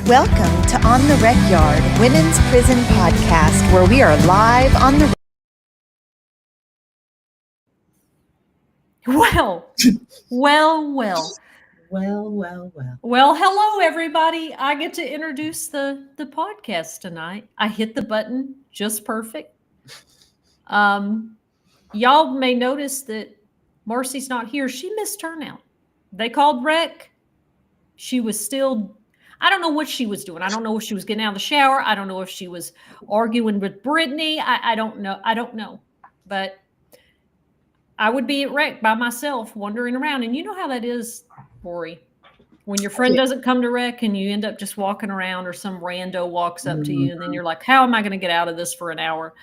Welcome to On the Rec Yard, Women's Prison Podcast, where we are live on the... Well. Well, hello, everybody. I get to introduce the podcast tonight. I hit the button just perfect. Y'all may notice that Marci's not here. She missed turnout. They called rec. She was still, I don't know what she was doing. I don't know if she was getting out of the shower. I don't know if she was arguing with Brittany. I don't know. But I would be at rec by myself, wandering around. And you know how that is, Lori, when your friend doesn't come to rec and you end up just walking around, or some rando walks up to you, and then you're like, how am I going to get out of this for an hour?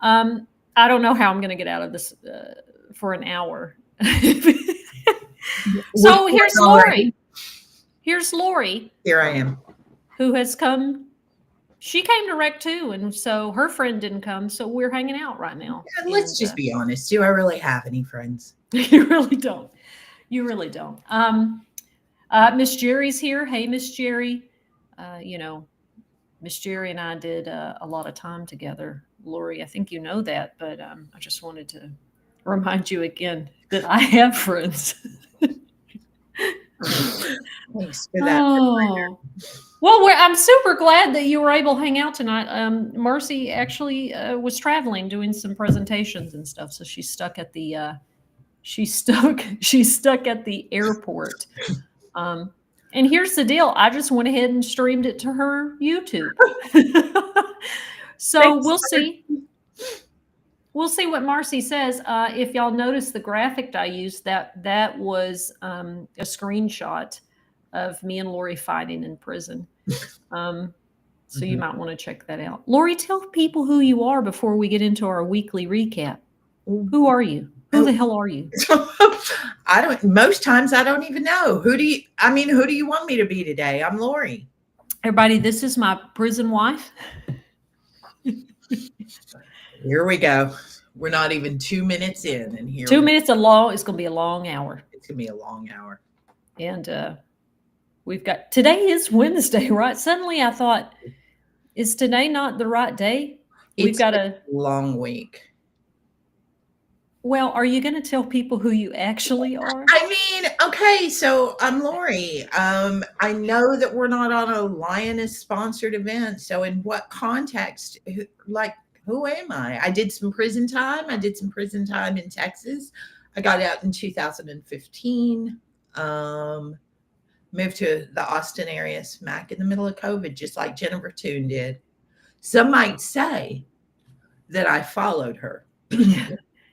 I don't know how I'm going to get out of this for an hour. So here's Lori. Here's Lori. Here I am. Who has come. She came to rec too, and so her friend didn't come, so we're hanging out right now. Yeah, let's just be honest. Do I really have any friends? You really don't. You really don't. Miss Jerry's here. Hey, Miss Jerry. Miss Jerry and I did a lot of time together. Lori, I think you know that, but I just wanted to remind you again that I have friends. Thanks for that. Oh. Well, I'm super glad that you were able to hang out tonight. Marci actually was traveling, doing some presentations and stuff, so she's stuck at the she's stuck at the airport. And here's the deal: I just went ahead and streamed it to her YouTube. So Thanks, we'll see. We'll see what Marci says. If y'all notice the graphic I used, that was a screenshot of me and Lori fighting in prison. So you might want to check that out. Lori, tell people who you are before we get into our weekly recap. Who are you? Who the hell are you? Most times I don't even know. Who do you want me to be today? I'm Lori. Everybody, this is my prison wife. Here we go. We're not even 2 minutes in, and here 2 minutes it's going to be a long hour. It's going to be a long hour. And we've got, today is Wednesday, right? Suddenly I thought, is today not the right day? We've got a long week. Well, are you going to tell people who you actually are? Okay, so I'm Lori. I know that we're not on a Lioness sponsored event. So in what context, who am I? I did some prison time. I did some prison time in Texas. I got out in 2015. Moved to the Austin area smack in the middle of COVID, just like Jennifer Toonche did. Some might say that I followed her.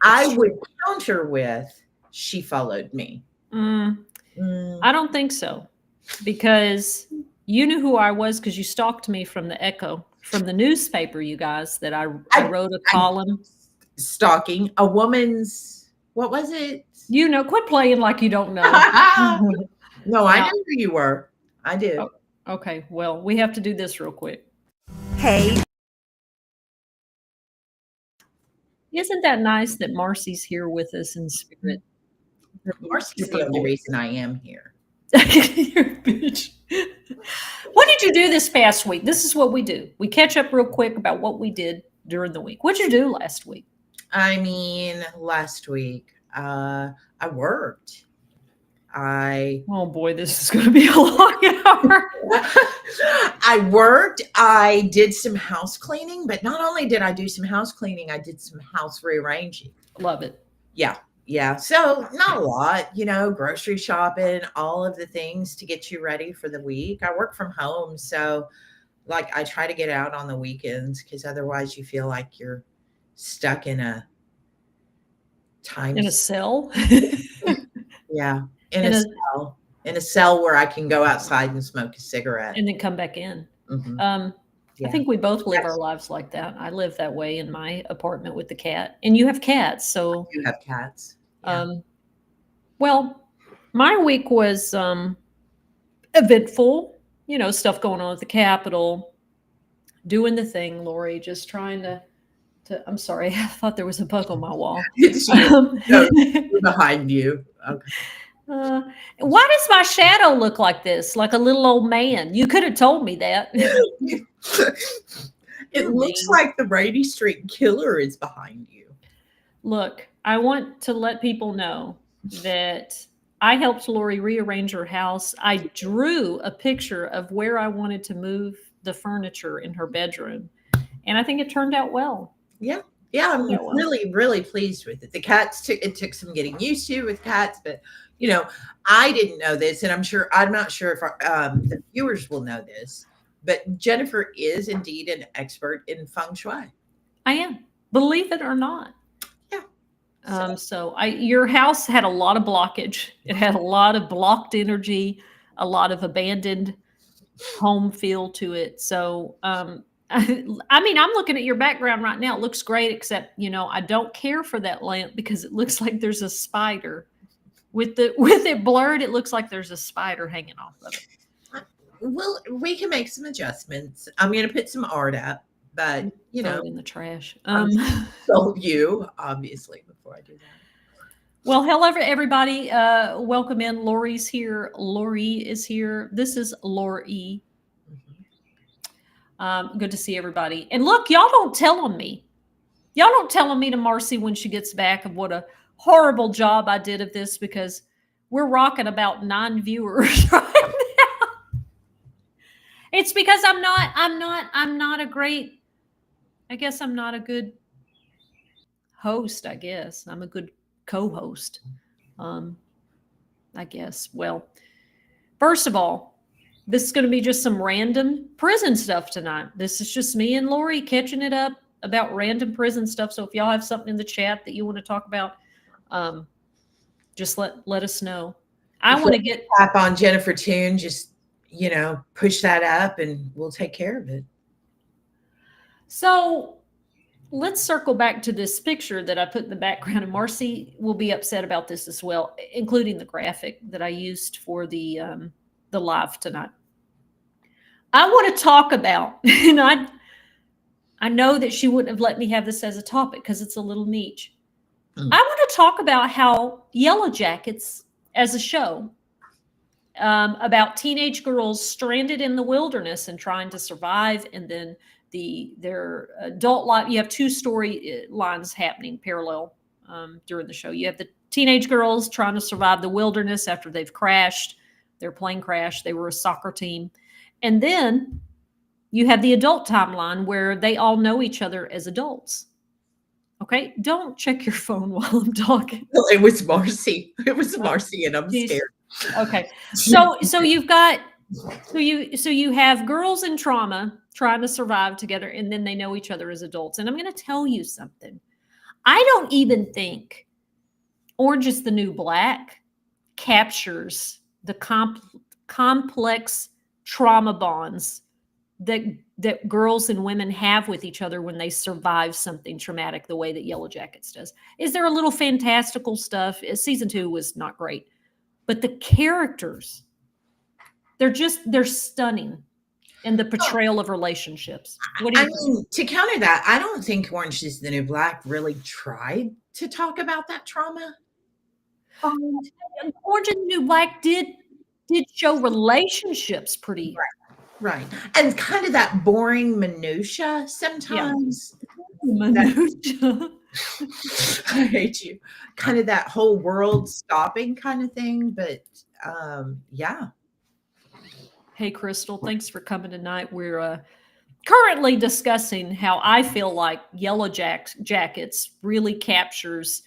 I would counter with, she followed me. I don't think so, because you knew who I was because you stalked me from the Echo, from the newspaper, you guys, that I wrote a column. Stalking a woman's, what was it? Quit playing like you don't know. No, I knew who you were. I did. Oh, okay, well, we have to do this real quick. Hey. Isn't that nice that Marci's here with us in spirit? Marci's the only reason I am here. You're a bitch. What did you do this past week? This is what we do. We catch up real quick about what we did during the week. What'd you do last week? Last week, I worked. Oh boy, this is going to be a long hour. I worked. I did some house cleaning, but not only did I do some house cleaning, I did some house rearranging. Love it. Yeah. So not a lot, grocery shopping, all of the things to get you ready for the week. I work from home. So I try to get out on the weekends, because otherwise you feel like you're stuck in a cell. Yeah. In a cell where I can go outside and smoke a cigarette and then come back in. Mm-hmm. I think we both live our lives like that. I live that way in my apartment with the cat, and you have cats. So you have cats. Yeah. Well, my week was eventful. Stuff going on at the Capitol, doing the thing. Lori, just trying to. I'm sorry, I thought there was a bug on my wall. It's behind you. Okay. Uh, why does my shadow look like this? Like a little old man? You could have told me that. It You're looks mean. like the Brady Street Killer is behind you. Look, I want to let people know that I helped Lori rearrange her house. I drew a picture of where I wanted to move the furniture in her bedroom, and I think it turned out well. Yeah. Yeah, I'm Yeah, well. really, really pleased with it. The cats it took some getting used to with cats, but I didn't know this, and I'm not sure if the viewers will know this, but Jennifer is indeed an expert in feng shui. I am, believe it or not. Yeah. Your house had a lot of blockage. It had a lot of blocked energy, a lot of abandoned home feel to it. So, I mean, I'm looking at your background right now. It looks great, except I don't care for that lamp because it looks like there's a spider with it blurred. It looks like there's a spider hanging off of it. Well, we can make some adjustments. I'm going to put some art up, but Throw it in the trash. so you obviously before I do that. Well, hello everybody. Welcome in. Lori's here. Lori is here. This is Lori. Good to see everybody. And look, y'all don't tell on me. Y'all don't tell on me to Marci when she gets back of what a horrible job I did of this, because we're rocking about 9 viewers right now. It's because I'm not a great, I guess I'm not a good host, I guess. I'm a good co-host. I guess. Well, first of all, this is going to be just some random prison stuff tonight. This is just me and Lori catching it up about random prison stuff. So if y'all have something in the chat that you want to talk about, just let us know. I want to get tap on Jennifer Toonche, just push that up and we'll take care of it. So let's circle back to this picture that I put in the background, and Marci will be upset about this as well, including the graphic that I used for the live tonight. I want to talk about, and I know that she wouldn't have let me have this as a topic because it's a little niche. I want to talk about how Yellow Jackets as a show, about teenage girls stranded in the wilderness and trying to survive, and then their adult life. You have 2 story lines happening parallel during the show. You have the teenage girls trying to survive the wilderness after they've crashed. Their plane crashed. They were a soccer team. And then you have the adult timeline where they all know each other as adults. Okay? Don't check your phone while I'm talking. Well, it was Marci. It was Marci, and I'm scared. Okay. So you've got so you have girls in trauma trying to survive together, and then they know each other as adults. And I'm going to tell you something. I don't even think Orange is the New Black captures the complex trauma bonds that girls and women have with each other when they survive something traumatic the way that Yellow Jackets does. Is there a little fantastical stuff? Season 2 was not great, but the characters, they're stunning in the portrayal of relationships. What do you mean, to counter that, I don't think Orange is the New Black really tried to talk about that trauma. Orange is the New Black did show relationships pretty right, and kind of that boring minutia sometimes. Yeah. Minutia. I hate you. Kind of that whole world stopping kind of thing, but yeah. Hey, Crystal, thanks for coming tonight. We're currently discussing how I feel like Yellow Jackets really captures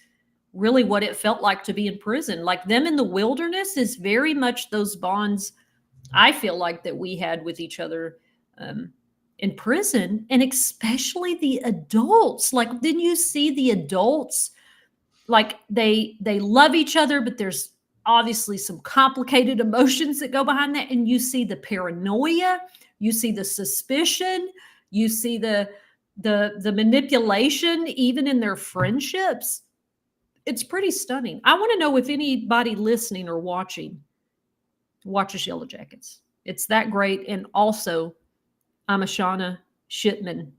really what it felt like to be in prison. Like them in the wilderness is very much those bonds I feel like that we had with each other in prison, and especially the adults. Like, didn't you see the adults? Like they love each other, but there's obviously some complicated emotions that go behind that. And you see the paranoia, you see the suspicion, you see the manipulation, even in their friendships. It's pretty stunning. I want to know if anybody listening or watching watches Yellow Jackets. It's that great. And also, I'm a Shauna Shipman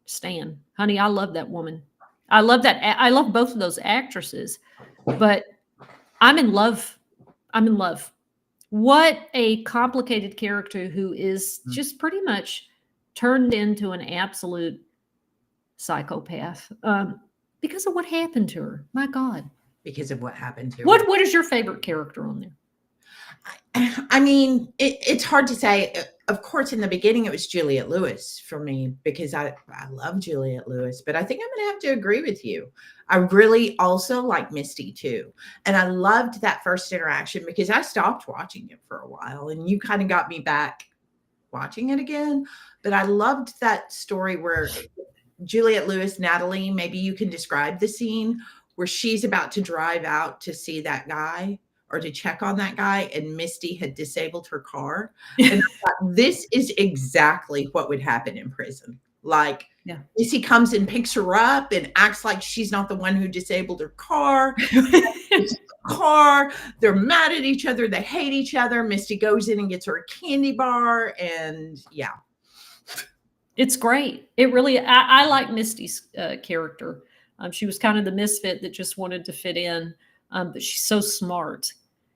stan. Honey, I love that woman. I love that. I love both of those actresses, but I'm in love I'm in love. What a complicated character who is just pretty much turned into an absolute psychopath because of what happened to her. My God. Because of what happened to her. What is your favorite character on there? I mean, it's hard to say. Of course, in the beginning, it was Juliette Lewis for me because I love Juliette Lewis, but I think I'm going to have to agree with you. I really also like Misty too. And I loved that first interaction because I stopped watching it for a while and you kind of got me back watching it again. But I loved that story where Juliette Lewis, Natalie, maybe you can describe the scene where she's about to drive out to see that guy or to check on that guy, and Misty had disabled her car. And I thought, this is exactly what would happen in prison. Like, Misty comes and picks her up and acts like she's not the one who disabled her car. They're mad at each other. They hate each other. Misty goes in and gets her a candy bar. And it's great. It really, I like Misty's character. She was kind of the misfit that just wanted to fit in. But she's so smart.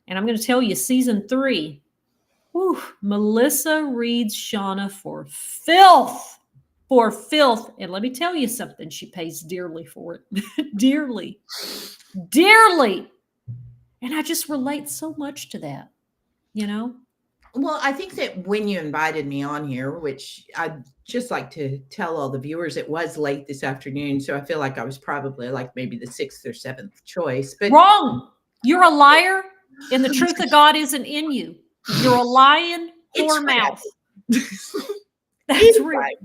And I'm going to tell you, season 3, Melissa reads Shauna for filth. And let me tell you something. She pays dearly for it. Dearly. And I just relate so much to that, you know? Well, I think that when you invited me on here, which I'd just like to tell all the viewers, it was late this afternoon. So I feel like I was probably like maybe the 6th or 7th choice. But wrong. You're a liar and the truth of God isn't in you. You're a lying poor mouth. That's right.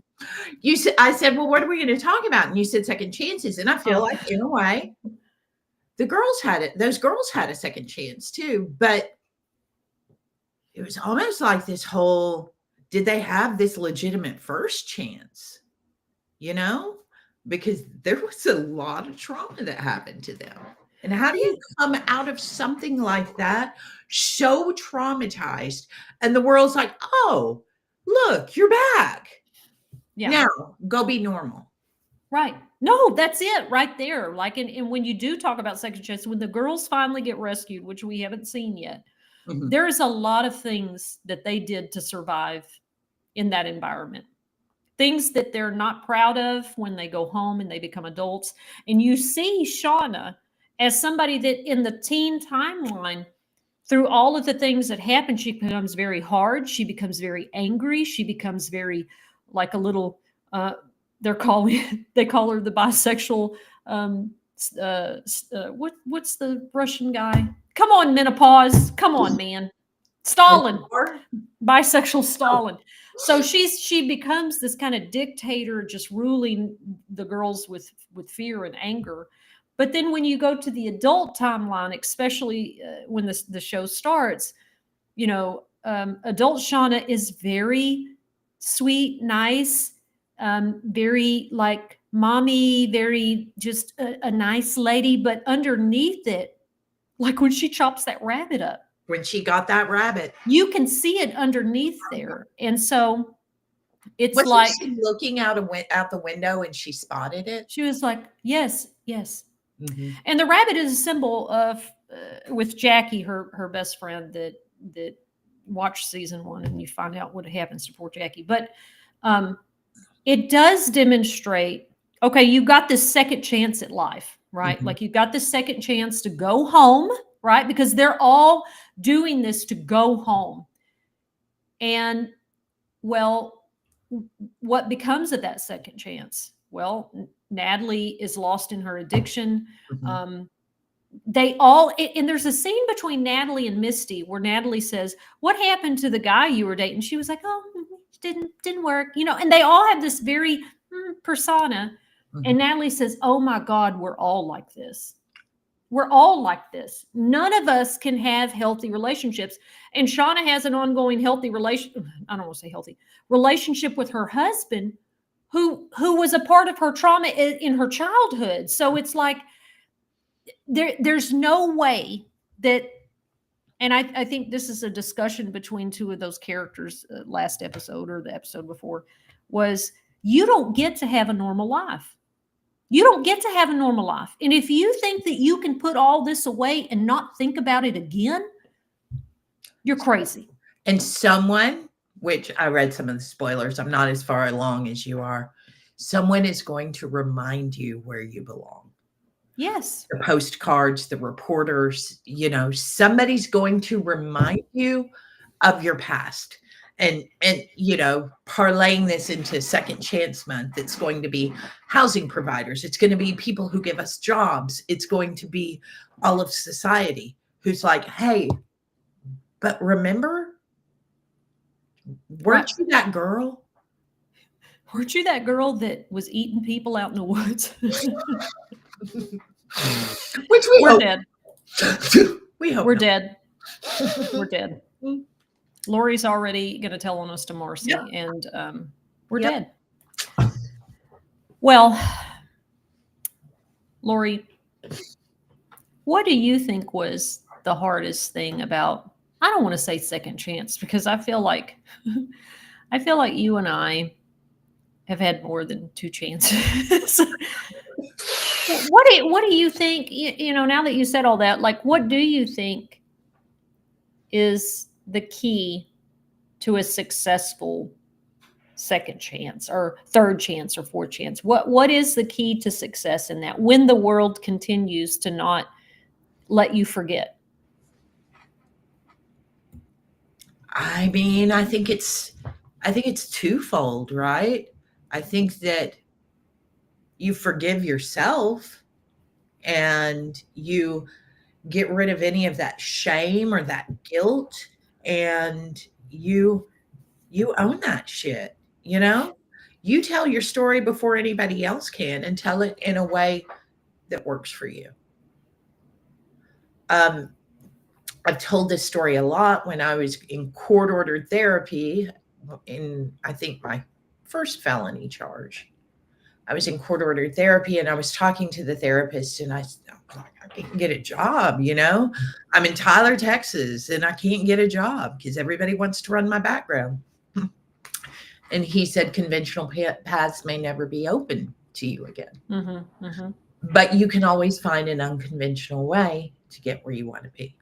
You said, I said, well, what are we going to talk about? And you said second chances. And I feel like in a way, those girls had a second chance too. But it was almost like this whole, did they have this legitimate first chance? You know, because there was a lot of trauma that happened to them. And how do you come out of something like that so traumatized? And the world's like, oh, look, you're back. Yeah. Now go be normal. Right. No, that's it right there. Like, and when you do talk about second chance, when the girls finally get rescued, which we haven't seen yet, there is a lot of things that they did to survive in that environment. Things that they're not proud of when they go home and they become adults. And you see Shauna as somebody that in the teen timeline, through all of the things that happen, she becomes very hard. She becomes very angry. She becomes very like a little, they call her the bisexual, what's the Russian guy? Come on, menopause. Come on, man. Stalin. Bisexual Stalin. So she becomes this kind of dictator, just ruling the girls with fear and anger. But then when you go to the adult timeline, especially when the show starts, you know, adult Shauna is very sweet, nice, very like mommy, very just a nice lady. But underneath it, like when she chops that rabbit up. When she got that rabbit. You can see it underneath there. And so it's Wasn't like she looking out the window and she spotted it? She was like, yes. Mm-hmm. And the rabbit is a symbol of, with Jackie, her best friend that watched season 1, and you find out what happens to poor Jackie. But it does demonstrate, okay, you got this second chance at life, right? Like you got this second chance to go home, right? Because they're all doing this to go home. And well, what becomes of that second chance? Well, Natalie is lost in her addiction. They all, and there's a scene between Natalie and Misty where Natalie says, what happened to the guy you were dating? She was like, oh, didn't work, you know, and they all have this very persona. And Natalie says, oh my God, we're all like this. We're all like this. None of us can have healthy relationships. And Shauna has an ongoing healthy relationship with her husband, who was a part of her trauma in her childhood. So it's like, there's no way that, and I think this is a discussion between two of those characters last episode or the episode before, was you don't get to have a normal life. You don't get to have a normal life. And if you think that you can put all this away and not think about it again, You're crazy. And someone, which I read some of the spoilers, I'm not as far along as you are, someone is going to remind you where you belong. Yes. The postcards, the reporters, somebody's going to remind you of your past. And parlaying this into Second Chance Month, it's going to be housing providers. It's going to be people who give us jobs. It's going to be all of society who's like, hey, but remember, weren't you that girl? Weren't you that girl that was eating people out in the woods? Which we're dead. We hope we're not. dead. We're dead. Lori's already going to tell on us to Marci, Yep. and we're Yep. dead. Well, Lori, what do you think was the hardest thing about, I don't want to say second chance, because I feel like you and I have had more than two chances. What do you think, now that you said all that, like, what do you think is the key to a successful second chance or third chance or fourth chance? What is the key to success in that when the world continues to not let you forget? I mean, I think it's twofold, right? I think that you forgive yourself and you get rid of any of that shame or that guilt, and you own that shit. You tell your story before anybody else can, and tell it in a way that works for you. I've told this story a lot when I was in court-ordered therapy in, I think, my first felony charge. I was in court-ordered therapy, and I was talking to the therapist, and I said, I can't get a job, I'm in Tyler, Texas, and I can't get a job because everybody wants to run my background. And he said, conventional paths may never be open to you again. Mm-hmm, mm-hmm. But you can always find an unconventional way to get where you want to be.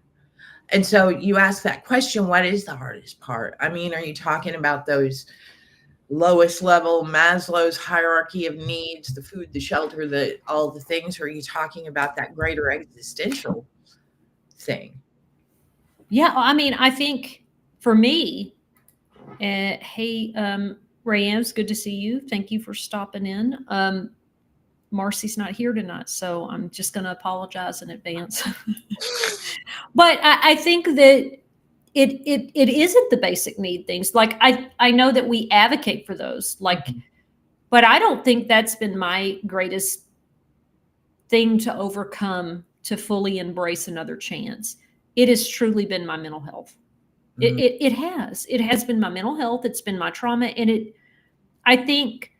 And so you ask that question, what is the hardest part? I mean, are you talking about those lowest level Maslow's hierarchy of needs, the food, the shelter, all the things, or are you talking about that greater existential thing? Yeah, I mean, I think for me, hey, Rayanne, it's good to see you. Thank you for stopping in. Marci's not here tonight, so I'm just going to apologize in advance. But I think that it isn't the basic need things. Like I know that we advocate for those, like, but I don't think that's been my greatest thing to overcome to fully embrace another chance. It has truly been my mental health. Mm-hmm. It has been my mental health. It's been my trauma. And I think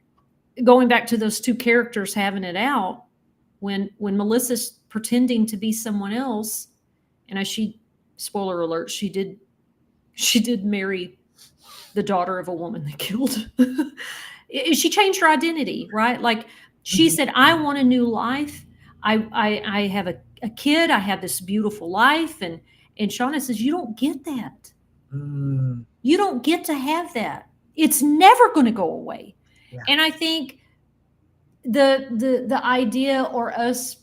going back to those two characters having it out, when Melissa's pretending to be someone else, and spoiler alert, she did marry the daughter of a woman that killed. She changed her identity, right? Like she said, I want a new life. I have a kid. I have this beautiful life. And Shauna says, you don't get that. You don't get to have that. It's never going to go away. Yeah. And I think the idea, or us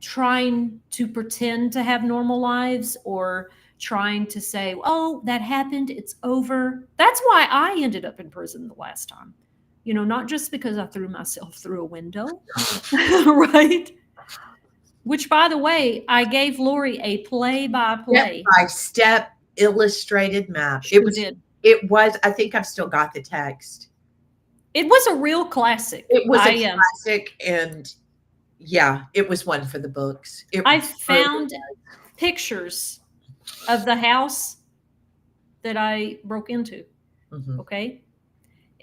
trying to pretend to have normal lives, or trying to say, oh, that happened, it's over. That's why I ended up in prison the last time. Not just because I threw myself through a window, right? Which, by the way, I gave Lori a play-by-play. Step-by-step illustrated map. It was, I think I've still got the text. It was a real classic. It was a classic, and yeah, it was one for the books. I found pictures of the house that I broke into. Mm-hmm. Okay.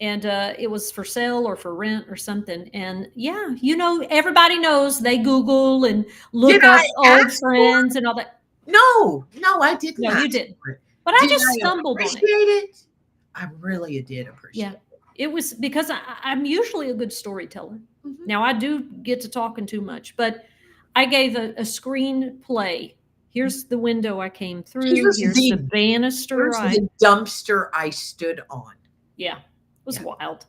And it was for sale or for rent or something. And yeah, everybody knows, they Google and look up old friends and all that. No, I didn't. No, you didn't. But I just stumbled on it. I really did appreciate it. It was because I'm usually a good storyteller. Mm-hmm. Now I do get to talking too much, but I gave a screenplay Here's the window I came through. Here's Here's the- the banister. Here's the dumpster I stood on. Yeah, it was Yeah. wild.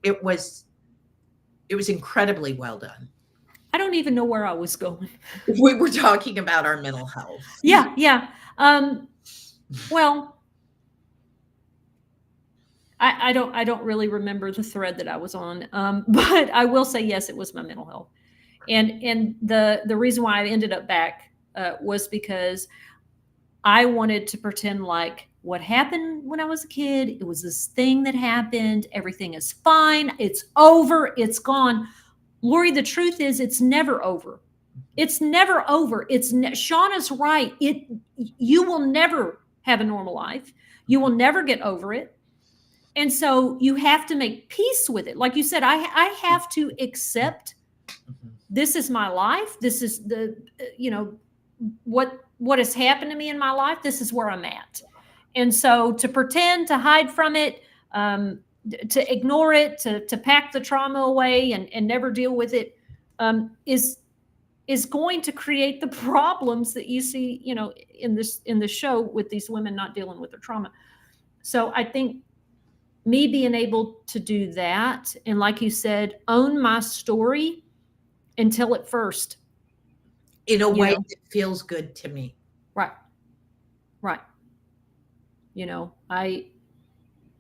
It was incredibly well done. I don't even know where I was going. We were talking about our mental health. Yeah. Well, I don't really remember the thread that I was on. But I will say, yes, it was my mental health. And the reason why I ended up back was because I wanted to pretend like what happened when I was a kid, it was this thing that happened. Everything is fine. It's over. It's gone. Lori, the truth is it's never over. It's never over. Shauna's right. You will never have a normal life. You will never get over it. And so you have to make peace with it. Like you said, I have to accept this is my life. This is what has happened to me in my life. This is where I'm at. And so to pretend, to hide from it, to ignore it, to pack the trauma away and never deal with it, is going to create the problems that you see, in the show with these women not dealing with their trauma. So I think me being able to do that, and like you said, own my story and tell it first. In a way that feels good to me. Right.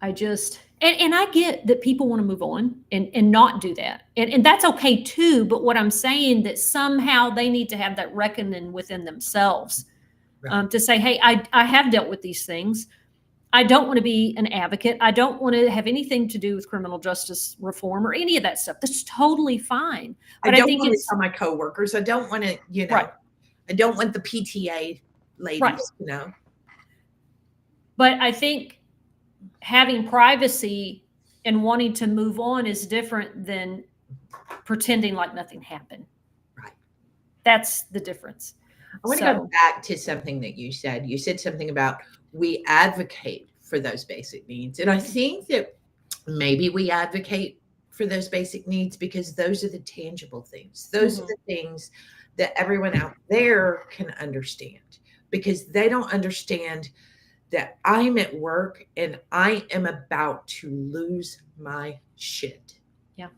I just, and I get that people want to move on and not do that. And that's okay too. But what I'm saying that somehow they need to have that reckoning within themselves, Right. to say, hey, I have dealt with these things. I don't want to be an advocate. I don't want to have anything to do with criminal justice reform or any of that stuff. That's totally fine. But I don't think want to it's tell my coworkers. I don't want to, Right. I don't want the PTA ladies, Right. But I think having privacy and wanting to move on is different than pretending like nothing happened. Right. That's the difference. I want to go back to something that you said. You said something about we advocate for those basic needs. And I think that maybe we advocate for those basic needs because those are the tangible things. Those are the things that everyone out there can understand, because they don't understand that I'm at work and I am about to lose my shit. Yeah.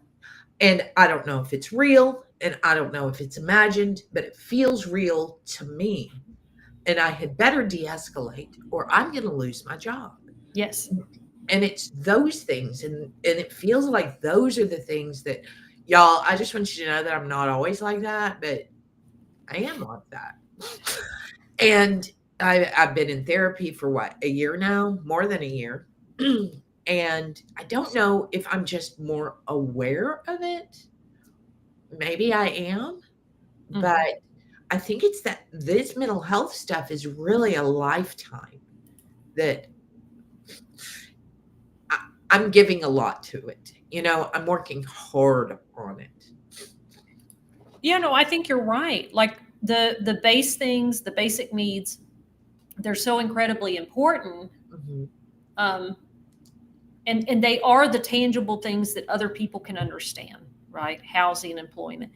And I don't know if it's real and I don't know if it's imagined, but it feels real to me. And I had better de-escalate or I'm going to lose my job. Yes. And it's those things. And it feels like those are the things that, y'all, I just want you to know that I'm not always like that, but I am like that. And I've been in therapy for a year now, more than a year. And I don't know if I'm just more aware of it. Maybe I am, but I think it's that this mental health stuff is really a lifetime that I'm giving a lot to it. I'm working hard on it. I think you're right. Like the base things, the basic needs, they're so incredibly important. And they are the tangible things that other people can understand, right? Housing, employment.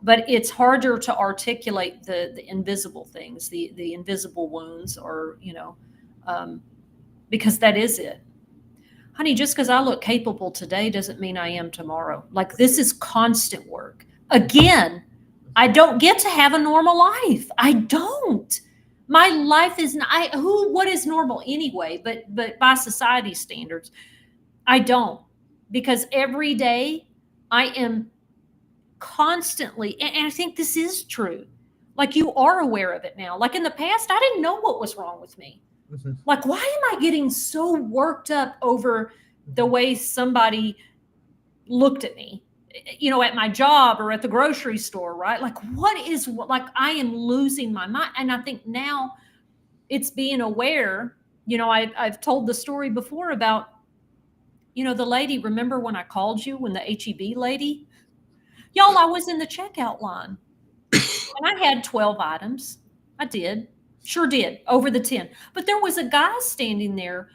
But it's harder to articulate the invisible things, the invisible wounds, or, because that is it. Honey, just because I look capable today doesn't mean I am tomorrow. Like, this is constant work. Again, I don't get to have a normal life. I don't. My life is not, what is normal anyway, but by society standards, I don't. Because every day I am constantly, and I think this is true. Like, you are aware of it now. Like, in the past, I didn't know what was wrong with me. Like, why am I getting so worked up over the way somebody looked at me, at my job or at the grocery store, right? Like, I am losing my mind. And I think now it's being aware. I've told the story before about, the lady, remember when I called you, when the HEB lady? Y'all, I was in the checkout line and I had 12 items. I did. Sure did, over the 10. But there was a guy standing there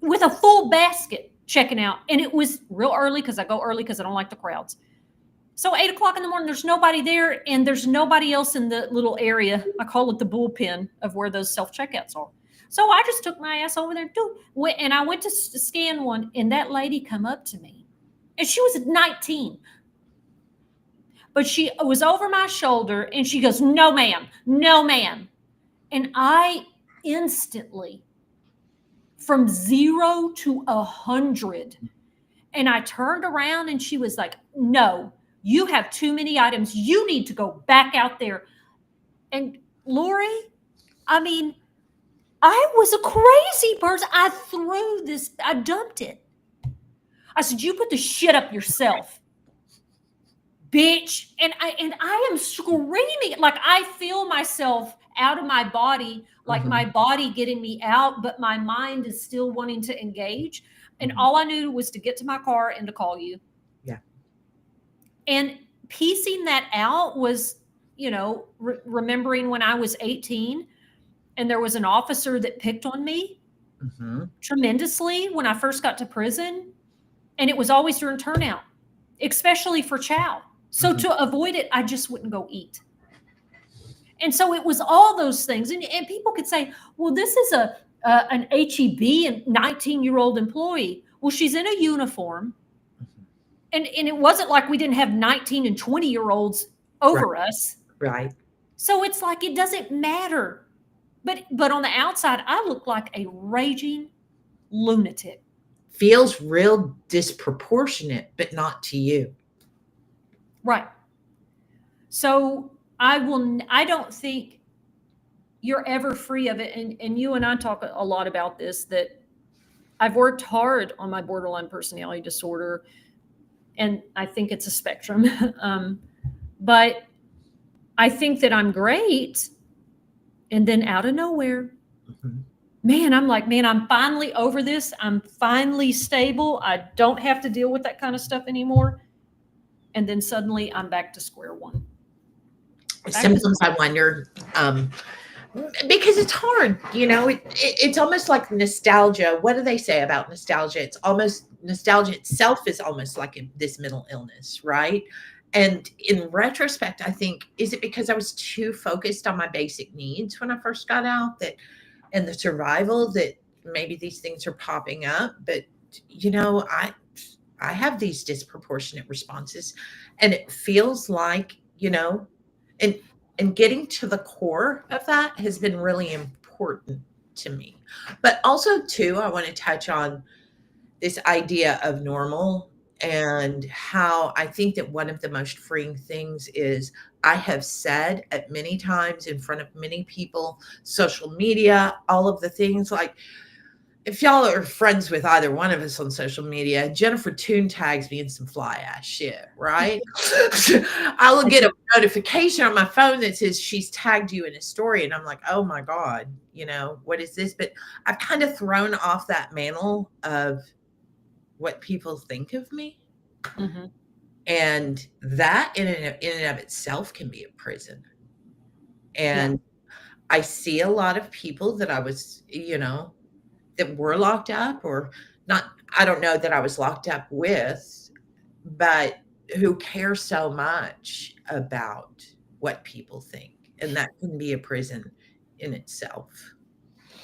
with a full basket checking out. And it was real early, because I go early because I don't like the crowds. So 8 o'clock in the morning, there's nobody there, and there's nobody else in the little area. I call it the bullpen of where those self-checkouts are. So I just took my ass over there, and I went to scan one, and that lady come up to me, and she was 19. But she was over my shoulder, and she goes, "No, ma'am. No, ma'am." And I instantly, from 0 to 100, and I turned around, and she was like, "No, you have too many items. You need to go back out there." And Lori, I mean, I was a crazy person. I dumped it. I said, "You put the shit up yourself, bitch." And I am screaming, like I feel myself out of my body, like my body getting me out, but my mind is still wanting to engage. And all I knew was to get to my car and to call you. Yeah. And piecing that out was, remembering when I was 18 and there was an officer that picked on me tremendously when I first got to prison. And it was always during turnout, especially for chow. So to avoid it, I just wouldn't go eat. And so it was all those things. And people could say, well, this is an HEB, and 19-year-old employee. Well, she's in a uniform. And it wasn't like we didn't have 19 and 20-year-olds over us. Right. So it's like, it doesn't matter. But on the outside, I look like a raging lunatic. Feels real disproportionate, but not to you. Right. So I don't think you're ever free of it. And you and I talk a lot about this, that I've worked hard on my borderline personality disorder, and I think it's a spectrum. But I think that I'm great. And then out of nowhere, man, I'm like, I'm finally over this. I'm finally stable. I don't have to deal with that kind of stuff anymore. And then suddenly I'm back to square one. Sometimes I wonder, because it's hard, it's almost like nostalgia. What do they say about nostalgia? It's almost, nostalgia itself is almost like this mental illness, right? And in retrospect, I think, is it because I was too focused on my basic needs when I first got out, and the survival, that maybe these things are popping up? But, I have these disproportionate responses, and it feels like, and getting to the core of that has been really important to me. But also, too, I want to touch on this idea of normal, and how I think that one of the most freeing things is, I have said at many times in front of many people, social media, all of the things, like, if y'all are friends with either one of us on social media, Jennifer Toonche tags me in some fly ass shit, right? I will get a notification on my phone that says she's tagged you in a story, and I'm like, oh my God, what is this? But I've kind of thrown off that mantle of what people think of me. And that in and of itself can be a prison. And I see a lot of people that I was, that were locked up, or not. I don't know that I was locked up with, but who care so much about what people think. And that can be a prison in itself.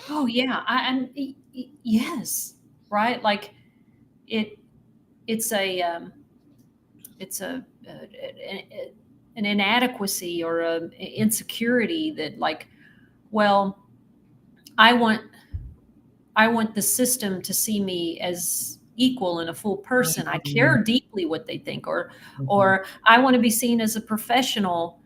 Oh yeah. Yes. Right. Like it's an inadequacy or an insecurity that, like, well, I want the system to see me as equal and a full person. I care deeply what they think, or I want to be seen as a professional.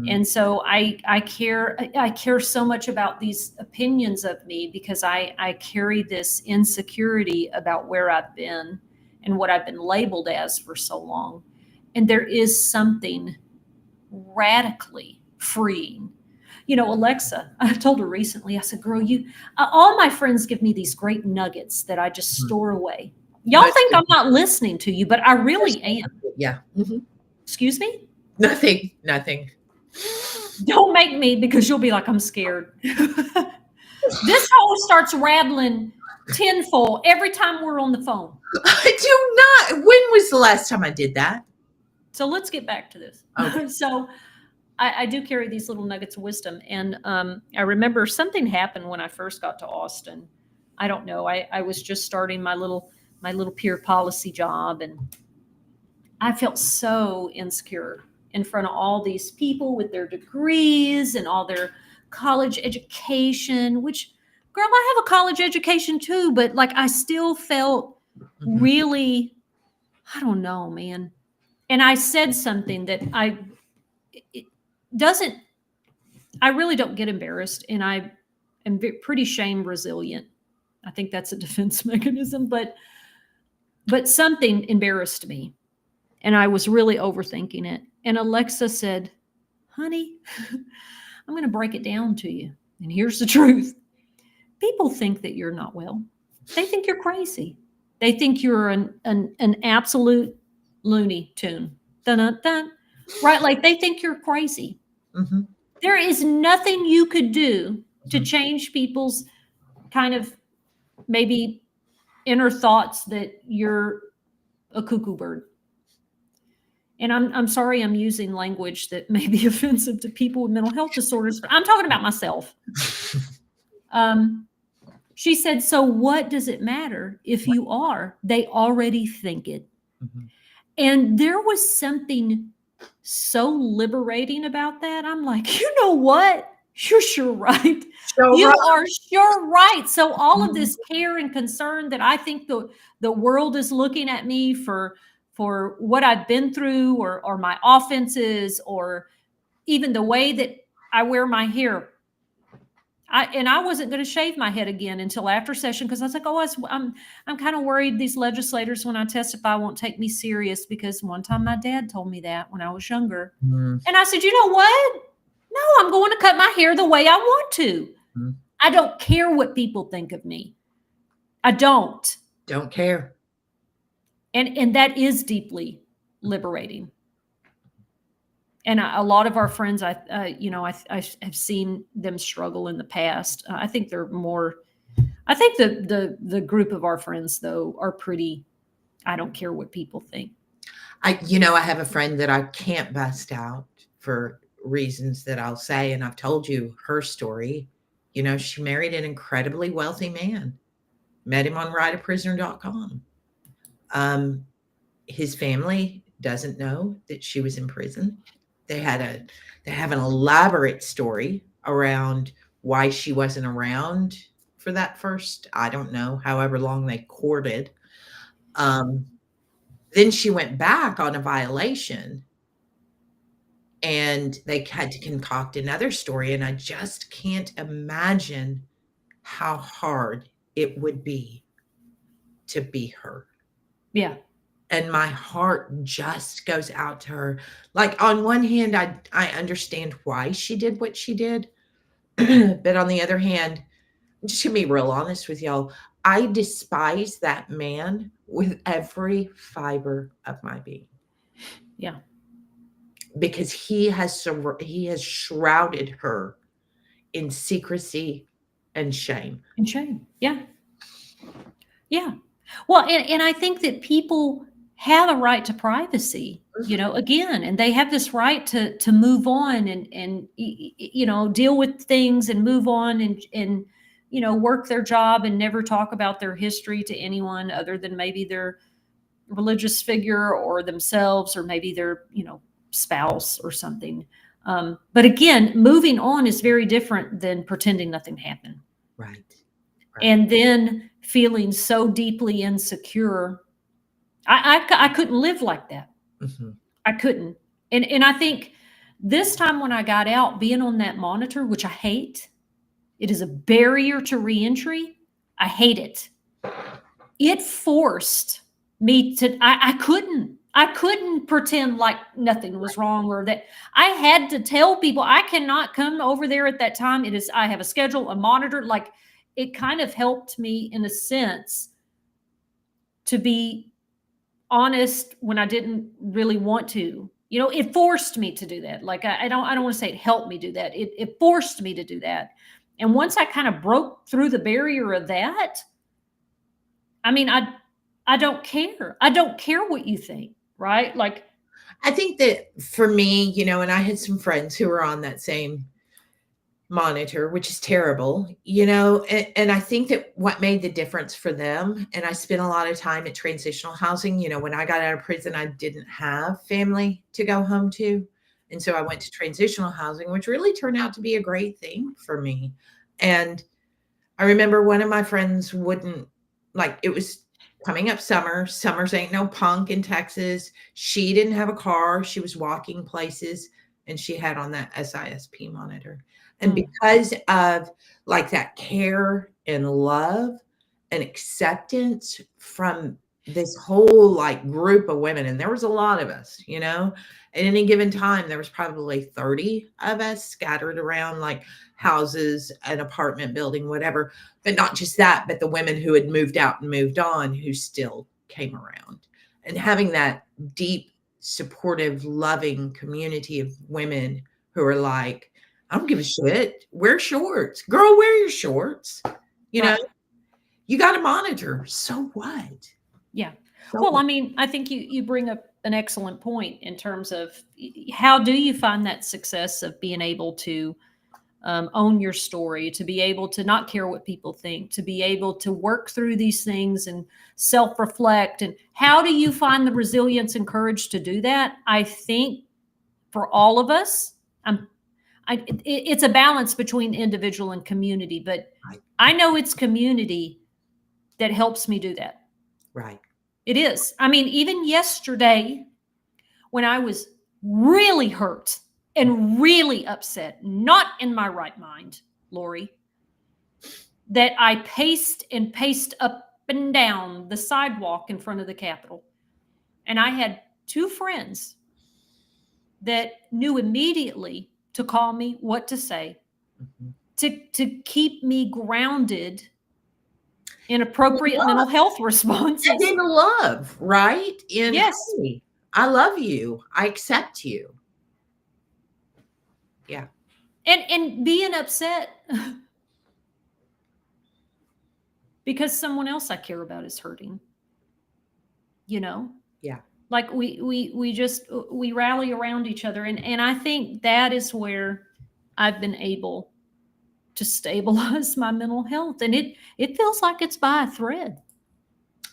And so I care so much about these opinions of me, because I carry this insecurity about where I've been and what I've been labeled as for so long. And there is something radically freeing. Alexa, I told her recently, I said, girl, all my friends give me these great nuggets that I just store away. Y'all think I'm not listening to you, but I really am. Yeah. Excuse me? Nothing. Don't make me, because you'll be like, I'm scared. This hoe starts rattling tenfold every time we're on the phone. I do not. When was the last time I did that? So let's get back to this. Okay. So I do carry these little nuggets of wisdom. And I remember something happened when I first got to Austin. I don't know. I was just starting my little peer policy job, and I felt so insecure in front of all these people with their degrees and all their college education, which, girl, I have a college education too, but like I still felt really, I don't know, man. And I said something that it doesn't, I really don't get embarrassed, and I am pretty shame resilient. I think that's a defense mechanism, but something embarrassed me, and I was really overthinking it. And Alexa said, honey, I'm going to break it down to you. And here's the truth. People think that you're not well. They think you're crazy. They think you're an absolute Looney Tune. Dun, dun, dun. Right? Like they think you're crazy. Mm-hmm. There is nothing you could do to change people's kind of maybe inner thoughts that you're a cuckoo bird. And I'm sorry I'm using language that may be offensive to people with mental health disorders, but I'm talking about myself. She said, so what does it matter if you are? They already think it. Mm-hmm. And there was something so liberating about that. I'm like, you know what? You're sure right. You are sure right. So all of this care and concern that I think the world is looking at me for what I've been through, or my offenses, or even the way that I wear my hair. I wasn't going to shave my head again until after session, because I was like, I'm kind of worried these legislators, when I testify, won't take me serious, because one time my dad told me that when I was younger. And I said, you know what? No, I'm going to cut my hair the way I want to. I don't care what people think of me. I don't care. And that is deeply liberating. And a lot of our friends, I have seen them struggle in the past. I think they're more. I think the group of our friends, though, are pretty. I don't care what people think. I have a friend that I can't bust out for reasons that I'll say, and I've told you her story. She married an incredibly wealthy man. Met him on writeaprisoner.com. His family doesn't know that she was in prison. They have an elaborate story around why she wasn't around for that first, I don't know, however long they courted. Then she went back on a violation, and they had to concoct another story. And I just can't imagine how hard it would be to be her. Yeah. And my heart just goes out to her. Like, on one hand, I understand why she did what she did. But on the other hand, I'm just going to be real honest with y'all. I despise that man with every fiber of my being. Yeah. Because he has shrouded her in secrecy and shame. Yeah. Yeah. Well, and I think that people have a right to privacy, again, and they have this right to move on and deal with things and move on and work their job and never talk about their history to anyone other than maybe their religious figure or themselves, or maybe their, spouse or something. But again, moving on is very different than pretending nothing happened. Right. And then feeling so deeply insecure. I couldn't live like that. Mm-hmm. I couldn't. And I think this time when I got out, being on that monitor, which I hate, it is a barrier to reentry. I hate it. It forced me to, I couldn't pretend like nothing was wrong, or that I had to tell people I cannot come over there at that time. I have a schedule, a monitor. Like, it kind of helped me in a sense to be honest when I didn't really want to. It forced me to do that. Like, I don't want to say it helped me do that. It forced me to do that. And once I kind of broke through the barrier of that, I mean, I don't care. I don't care what you think, right? Like, I think that for me, and I had some friends who were on that same monitor, which is terrible, and I think that what made the difference for them, and I spent a lot of time at transitional housing, when I got out of prison, I didn't have family to go home to. And so I went to transitional housing, which really turned out to be a great thing for me. And I remember one of my friends wouldn't like it was coming up summer. Summers ain't no punk in Texas. She didn't have a car. She was walking places and she had on that SISP monitor. And because of like that care and love and acceptance from this whole like group of women, and there was a lot of us, at any given time, there was probably 30 of us scattered around like houses, an apartment building, whatever. But not just that, but the women who had moved out and moved on who still came around. And having that deep, supportive, loving community of women who are like, I don't give a shit. Wear shorts. Girl, wear your shorts. You know, you got to monitor. So what? Yeah. So Well, what? I mean, I think you bring up an excellent point in terms of how do you find that success of being able to own your story, to be able to not care what people think, to be able to work through these things and self-reflect. And how do you find the resilience and courage to do that? I think for all of us, it's a balance between individual and community, but Right. I know it's community that helps me do that. Right. It is. I mean, even yesterday when I was really hurt and really upset, not in my right mind, Lori, that I paced up and down the sidewalk in front of the Capitol. And I had two friends that knew immediately to call me, what to say, to keep me grounded in appropriate mental health responses. And in love, right? Yes. Hey, I love you. I accept you. Yeah. And being upset because someone else I care about is hurting. Yeah. Like we rally around each other, and I think that is where I've been able to stabilize my mental health, and it feels like it's by a thread.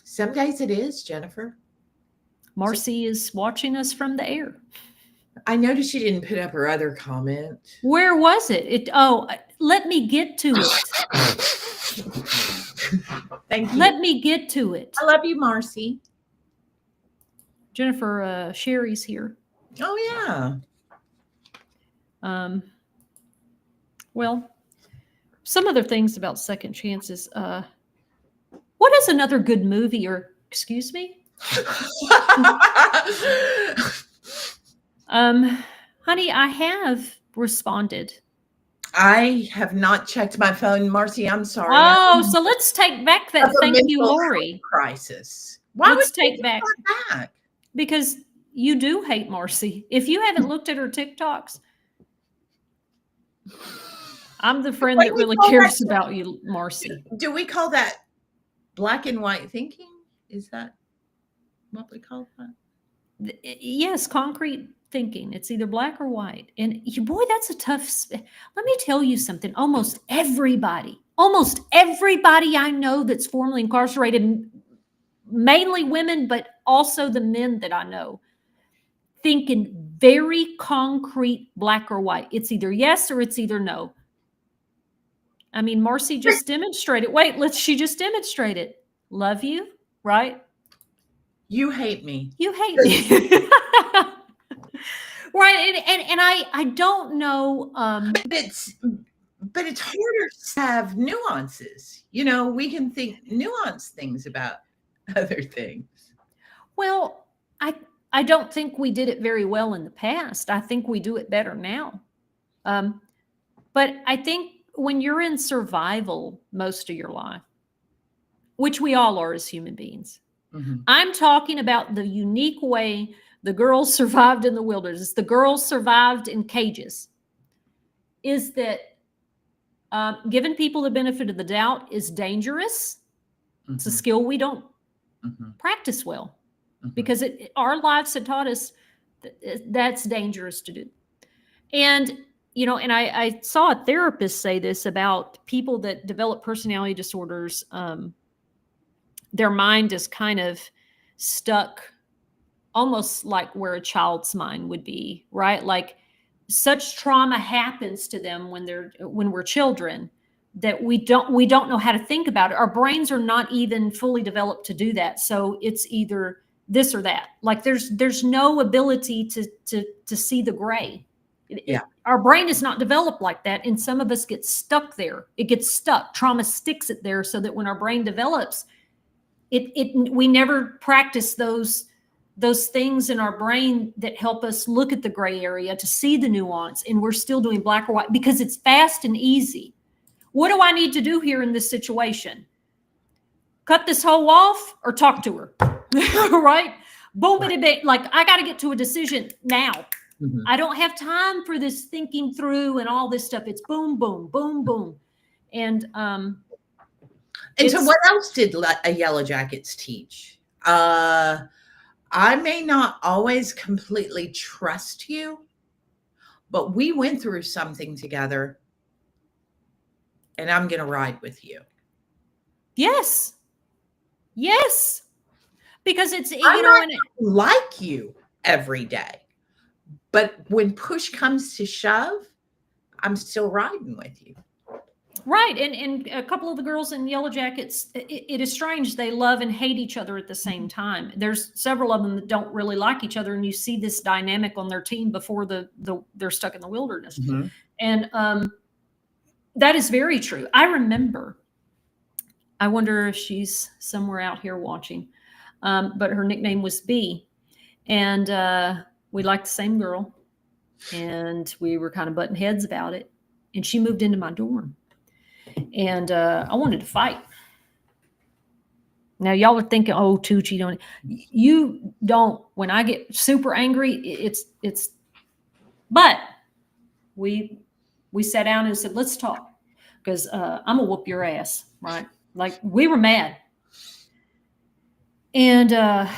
Some days it is, Jennifer. Marci is watching us from the air. I noticed she didn't put up her other comment. Where was it? Let me get to it. Thank you. Let me get to it. I love you, Marci. Jennifer Sherry's here. Oh yeah. Well, some other things about second chances. What is another good movie? Or excuse me? Honey, I have responded. I have not checked my phone, Marci. I'm sorry. Oh, so let's take back that. Thank you, Lori. Crisis. Why let's would take back? Because you do hate Marci. If you haven't looked at her TikToks, I'm the friend that really cares about you, Marci. Do we call that black and white thinking? Is that what we call that? Yes, concrete thinking. It's either black or white. And boy, that's a tough. Let me tell you something. Almost everybody I know that's formerly incarcerated, mainly women, but also the men that I know, think in very concrete black or white. It's either yes or it's either no. I mean, Marci just demonstrated. Wait, she just demonstrated. Love you, right? You hate me. You hate me. Right. And I don't know. But it's harder to have nuances. We can think nuanced things about other things. Well, I don't think we did it very well in the past. I think we do it better now. But I think when you're in survival most of your life, which we all are as human beings, I'm talking about the unique way the girls survived in the wilderness, the girls survived in cages, is that giving people the benefit of the doubt is dangerous. It's a skill we don't practice well, because our lives have taught us That's dangerous to do. And, and I saw a therapist say this about people that develop personality disorders. Their mind is kind of stuck almost like where a child's mind would be, right? Like such trauma happens to them when we're children that we don't know how to think about it. Our brains are not even fully developed to do that. So it's either this or that. Like there's no ability to see the gray. Yeah. Our brain is not developed like that. And some of us get stuck there. It gets stuck. Trauma sticks it there so that when our brain develops, we never practice those things in our brain that help us look at the gray area to see the nuance. And we're still doing black or white because it's fast and easy. What do I need to do here in this situation? Cut this hoe off or talk to her, right? Boom, right. Like I got to get to a decision now. Mm-hmm. I don't have time for this thinking through and all this stuff. It's boom, boom, boom, boom. And so what else did Yellow Jackets teach? I may not always completely trust you, but we went through something together and I'm going to ride with you. Yes. Yes. Because it's, I'm not like you every day, but when push comes to shove, I'm still riding with you. Right. And a couple of the girls in Yellow Jackets, it is strange. They love and hate each other at the same time. There's several of them that don't really like each other. And you see this dynamic on their team before they're stuck in the wilderness. Mm-hmm. And that is very true. I remember, I wonder if she's somewhere out here watching, but her nickname was B. And we liked the same girl. And we were kind of butting heads about it. And she moved into my dorm. And I wanted to fight. Now, y'all are thinking, oh, Toonche, you don't. When I get super angry, it's. But we sat down and said, let's talk. Because I'm going to whoop your ass, right? Like, we were mad. And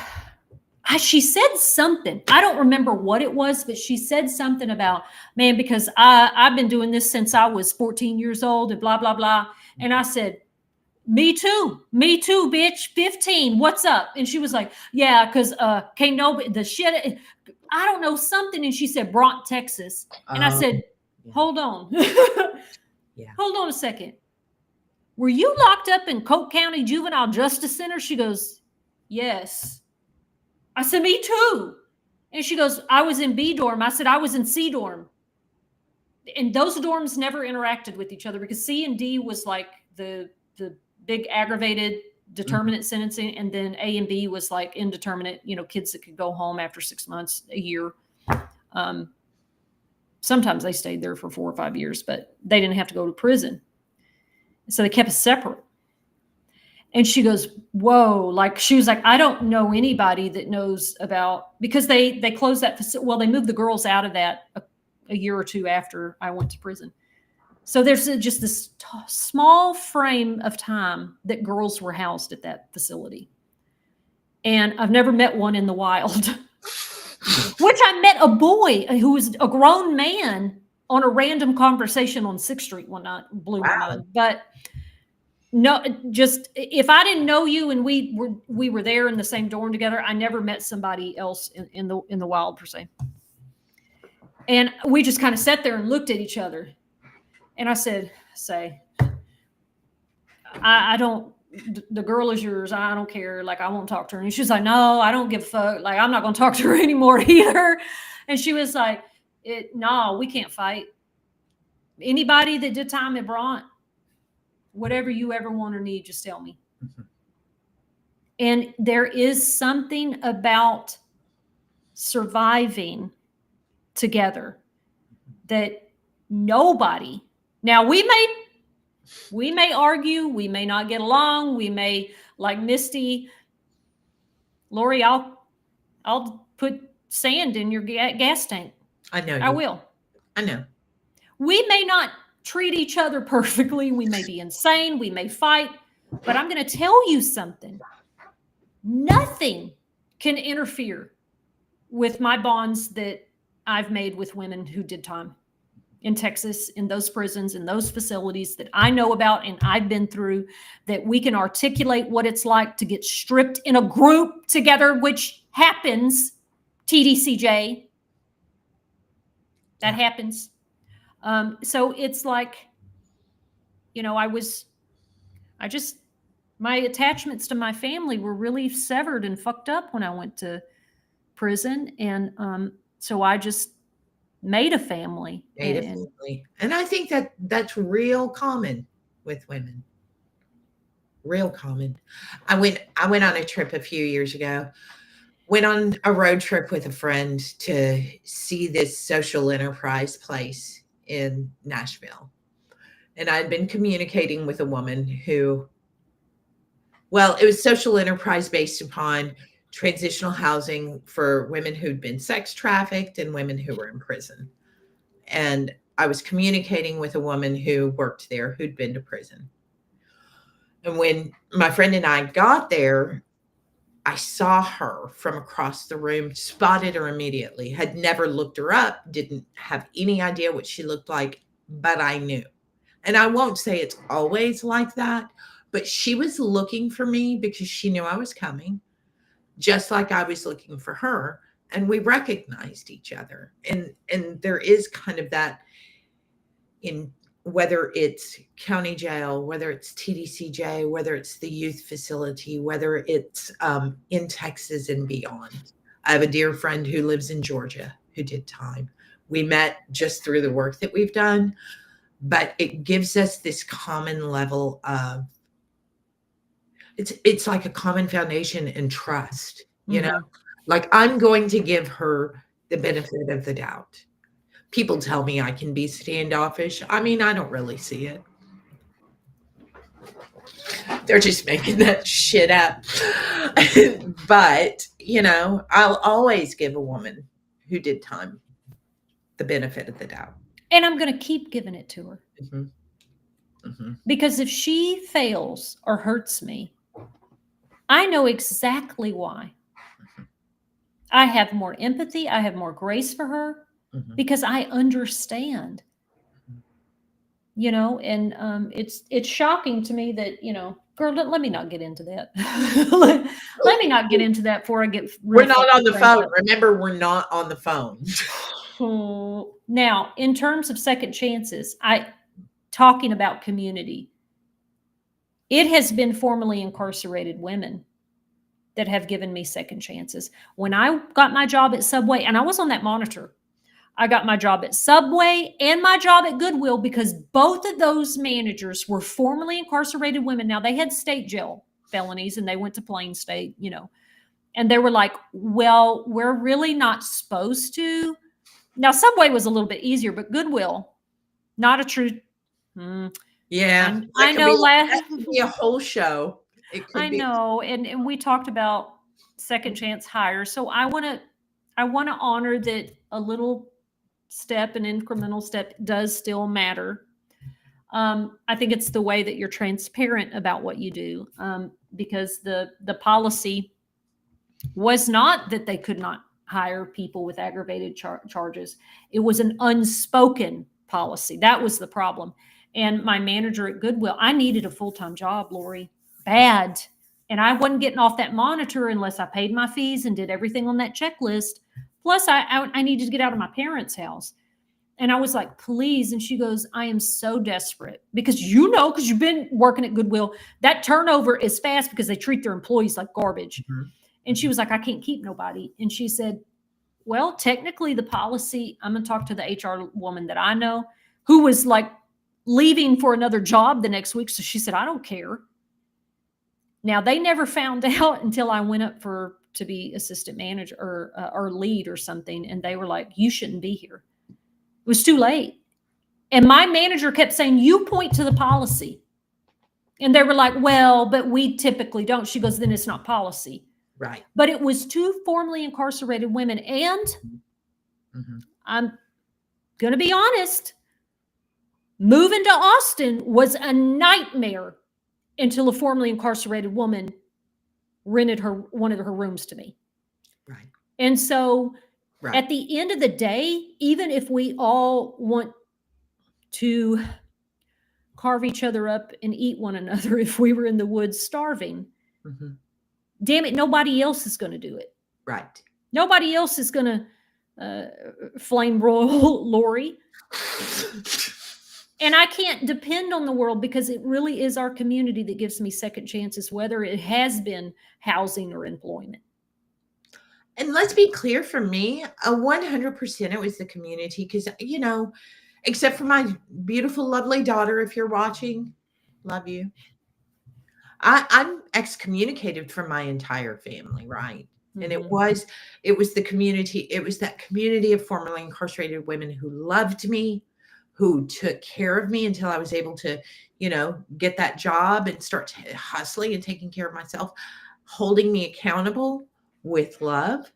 she said something. I don't remember what it was, but she said something about, man, because I've been doing this since I was 14 years old and blah, blah, blah. And I said, me too, bitch, 15. What's up? And she was like, yeah, because can't nobody, the shit, I don't know, something. And she said, Broughton, Texas. And I said, hold on. Yeah. Hold on a second. Were you locked up in Coke County Juvenile Justice Center? She goes, yes. I said, me too. And she goes, I was in B dorm. I said, I was in C dorm. And those dorms never interacted with each other because C and D was like the big aggravated determinate sentencing. And then A and B was like indeterminate, kids that could go home after 6 months, a year. Sometimes they stayed there for 4 or 5 years, but they didn't have to go to prison. So they kept us separate. And she goes, whoa, like she was like, I don't know anybody that knows about, because they closed that facility. Well, they moved the girls out of that a year or two after I went to prison. So there's just this small frame of time that girls were housed at that facility. And I've never met one in the wild, which I met a boy who was a grown man on a random conversation on 6th Street one night, blew my mind. But no, just if I didn't know you and we were there in the same dorm together, I never met somebody else in the wild per se. And we just kind of sat there and looked at each other. And I said, I don't, the girl is yours. I don't care. Like, I won't talk to her. And she's like, no, I don't give a fuck. Like, I'm not going to talk to her anymore either. And she was like, no, we can't fight. Anybody that did time at Broughton, whatever you ever want or need, just tell me. Mm-hmm. And there is something about surviving together that nobody, now we may argue, we may not get along, we may, like Misty, Lori, I'll put sand in your gas tank. I know. I will. I know. We may not treat each other perfectly. We may be insane. We may fight. But I'm going to tell you something. Nothing can interfere with my bonds that I've made with women who did time in Texas, in those prisons, in those facilities that I know about and I've been through, that we can articulate what it's like to get stripped in a group together, which happens, TDCJ. That happens. So it's like, my attachments to my family were really severed and fucked up when I went to prison. And so I just made a family. And I think that's real common with women. Real common. I went on a trip a few years ago. Went on a road trip with a friend to see this social enterprise place in Nashville. And I'd been communicating with a woman who, well, it was social enterprise based upon transitional housing for women who'd been sex trafficked and women who were in prison. And I was communicating with a woman who worked there who'd been to prison. And when my friend and I got there, I saw her from across the room, spotted her immediately, had never looked her up, didn't have any idea what she looked like, but I knew. And I won't say it's always like that, but she was looking for me because she knew I was coming, just like I was looking for her. And we recognized each other. And there is kind of that in whether it's county jail, whether it's TDCJ, whether it's the youth facility, whether it's in Texas and beyond. I have a dear friend who lives in Georgia who did time. We met just through the work that we've done, but it gives us this common level of, it's like a common foundation and trust, you know, like I'm going to give her the benefit of the doubt. People tell me I can be standoffish. I mean, I don't really see it. They're just making that shit up. But, I'll always give a woman who did time the benefit of the doubt. And I'm going to keep giving it to her. Because if she fails or hurts me, I know exactly why. I have more empathy. I have more grace for her. Because I understand, and it's shocking to me that, girl, let me not get into that. let me not get into that before I get. We're not on the phone. Remember, we're not on the phone. Now, in terms of second chances, talking about community, it has been formerly incarcerated women that have given me second chances. When I got my job at Subway, and I was on that monitor, I got my job at Subway and my job at Goodwill because both of those managers were formerly incarcerated women. Now, they had state jail felonies and they went to Plain State, and they were like, well, we're really not supposed to. Now, Subway was a little bit easier, but Goodwill, not a true. Yeah. I know. That could be a whole show. I know. And we talked about second chance hires. So I want to honor that a little step, an incremental step does still matter. I think it's the way that you're transparent about what you do, because the policy was not that they could not hire people with aggravated charges. It was an unspoken policy. That was the problem. And my manager at Goodwill, I needed a full-time job, Lori, bad. And I wasn't getting off that monitor unless I paid my fees and did everything on that checklist. Plus, I needed to get out of my parents' house. And I was like, please. And she goes, I am so desperate because because you've been working at Goodwill, that turnover is fast because they treat their employees like garbage. And she was like, I can't keep nobody. And she said, well, technically the policy, I'm going to talk to the HR woman that I know who was like leaving for another job the next week. So she said, I don't care. Now, they never found out until I went up to be assistant manager or lead or something. And they were like, you shouldn't be here. It was too late. And my manager kept saying, you point to the policy. And they were like, well, but we typically don't. She goes, then it's not policy. Right. But it was two formerly incarcerated women. And I'm going to be honest, moving to Austin was a nightmare until a formerly incarcerated woman rented one of her rooms to me. Right. And so Right. at the end of the day, even if we all want to carve each other up and eat one another, if we were in the woods starving, damn it, nobody else is going to do it. Right. Nobody else is going to flame broil Lori. And I can't depend on the world, because it really is our community that gives me second chances, whether it has been housing or employment. And let's be clear, for me, 100% it was the community, because, you know, except for my beautiful, lovely daughter, if you're watching, love you. I'm excommunicated from my entire family, right? And it was the community. It was that community of formerly incarcerated women who loved me, who took care of me until I was able to, you know, get that job and start hustling and taking care of myself, holding me accountable with love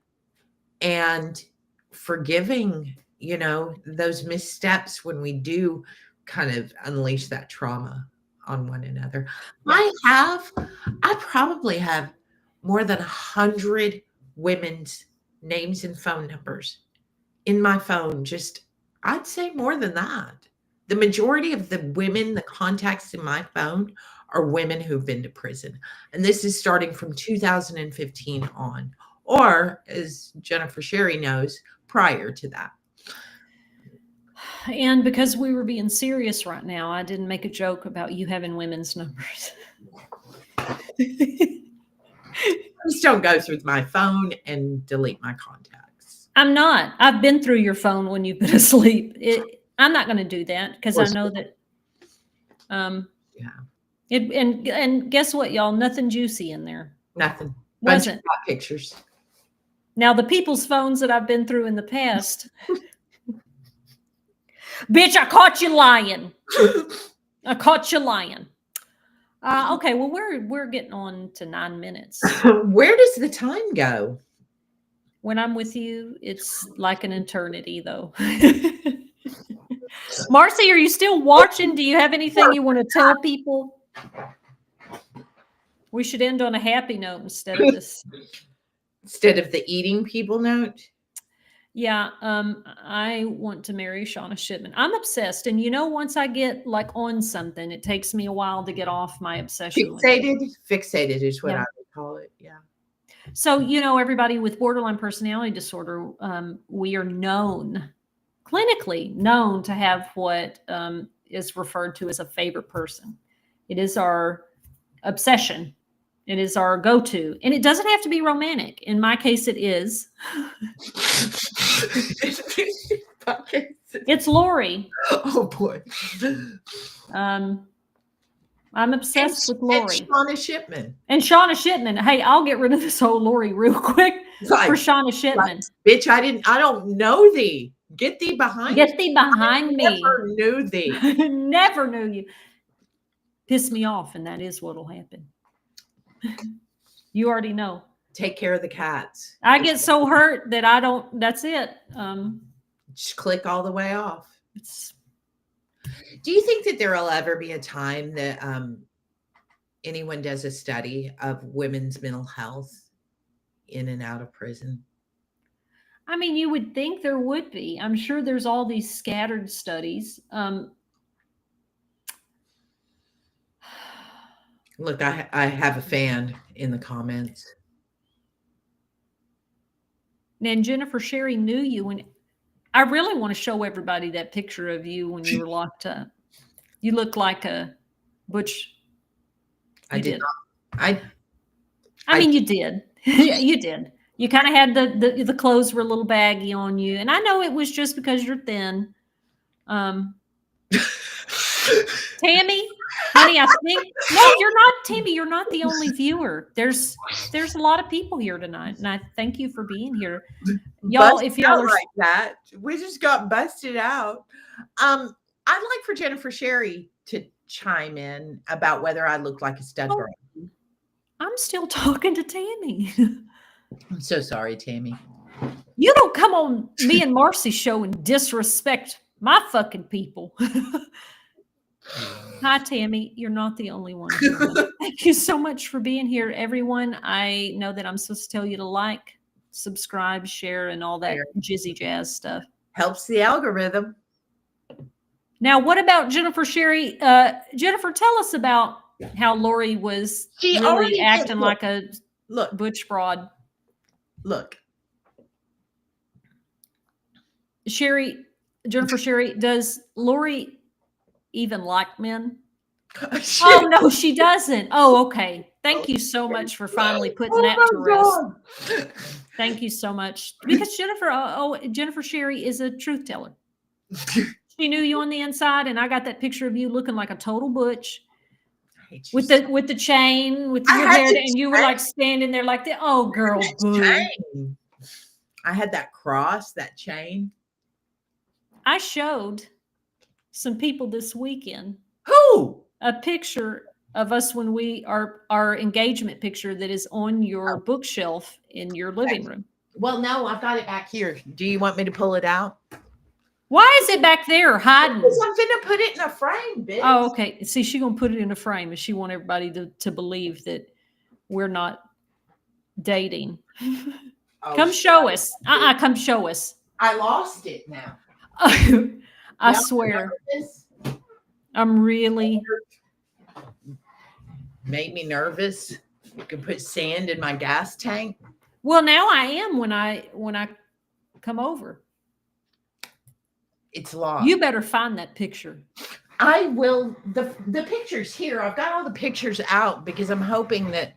and forgiving, you know, those missteps when we do kind of unleash that trauma on one another. I probably have more than 100 women's names and phone numbers in my phone. Just, I'd say more than that. The majority of the women, the contacts in my phone, are women who've been to prison. And this is starting from 2015 on, or as Jennifer Sherry knows, prior to that. And because we were being serious right now, I didn't make a joke about you having women's numbers. Please don't go through my phone and delete my contacts. I'm not. I've been through your phone when you've been asleep. I'm not going to do that, because I know that. And guess what, y'all? Nothing juicy in there. Nothing. Wasn't. Bunch of pictures. Now, the people's phones that I've been through in the past. Bitch, I caught you lying. I caught you lying. Okay, well, we're getting on to 9 minutes. Where does the time go? When I'm with you, it's like an eternity, though. Marci, are you still watching? Do you have anything you want to tell people? We should end on a happy note instead of this. Instead of the eating people note? Yeah, I want to marry Shauna Shipman. I'm obsessed. And you know, once I get like on something, it takes me a while to get off my obsession. Fixated is what I would call it. Yeah. So, you know, everybody with borderline personality disorder, we are clinically known to have what is referred to as a favorite person. It is our obsession. It is our go-to. And it doesn't have to be romantic. In my case, it is. It's Lori. Oh, boy. I'm obsessed with Lori. And Shauna Shipman. Hey, I'll get rid of this whole Lori real quick for Shauna Shipman. Bitch, I don't know thee. Get thee behind me. Get thee behind me. Never knew thee. Never knew you. Piss me off, and that is what'll happen. You already know. Take care of the cats. I get so hurt that I don't, that's it. Just click all the way off. Do you think that there will ever be a time that anyone does a study of women's mental health in and out of prison? I mean, you would think there would be. I'm sure there's all these scattered studies. Look, I have a fan in the comments. And Jennifer Sherry knew you, and I really want to show everybody that picture of you when you were locked up. You look like a butch. I did not. I mean, you did. You did. You kind of had the clothes were a little baggy on you, and I know it was just because you're thin. Tammy, honey, I think no, you're not, Tammy. You're not the only viewer. There's a lot of people here tonight, and I thank you for being here, y'all. If y'all are like that, we just got busted out. I'd like for Jennifer Sherry to chime in about whether I look like a stud girl. I'm still talking to Tammy. I'm so sorry, Tammy. You don't come on me and Marci's show and disrespect my fucking people. Hi, Tammy. You're not the only one. Thank you so much for being here, everyone. I know that I'm supposed to tell you to like, subscribe, share, and all that jizzy jazz stuff. Helps the algorithm. Now, what about Jennifer Sherry? Jennifer, tell us about how Lori was really acting like a butch broad. Look. Jennifer Sherry, does Lori even like men? Oh, no, she doesn't. Oh, okay. Thank you so much for finally putting that to rest. Thank you so much. Because Jennifer Sherry is a truth teller. She knew you on the inside, and I got that picture of you looking like a total butch with the chain, with your hair, and you were like standing there like that. Oh, girl, boo. I had that cross, that chain. I showed some people this weekend. Who? A picture of us when we are our engagement picture that is on your bookshelf in your living room. Well, no, I've got it back here. Do you want me to pull it out? Why is it back there hiding? Because I'm gonna put it in a frame, bitch. Oh, okay. See, she's gonna put it in a frame, and she want everybody to believe that we're not dating. Come show us. Come show us. I lost it now. I swear. I'm really made me nervous. You can put sand in my gas tank. Well, now I am when I come over. It's lost. You better find that picture. I will. The picture's here. I've got all the pictures out because I'm hoping that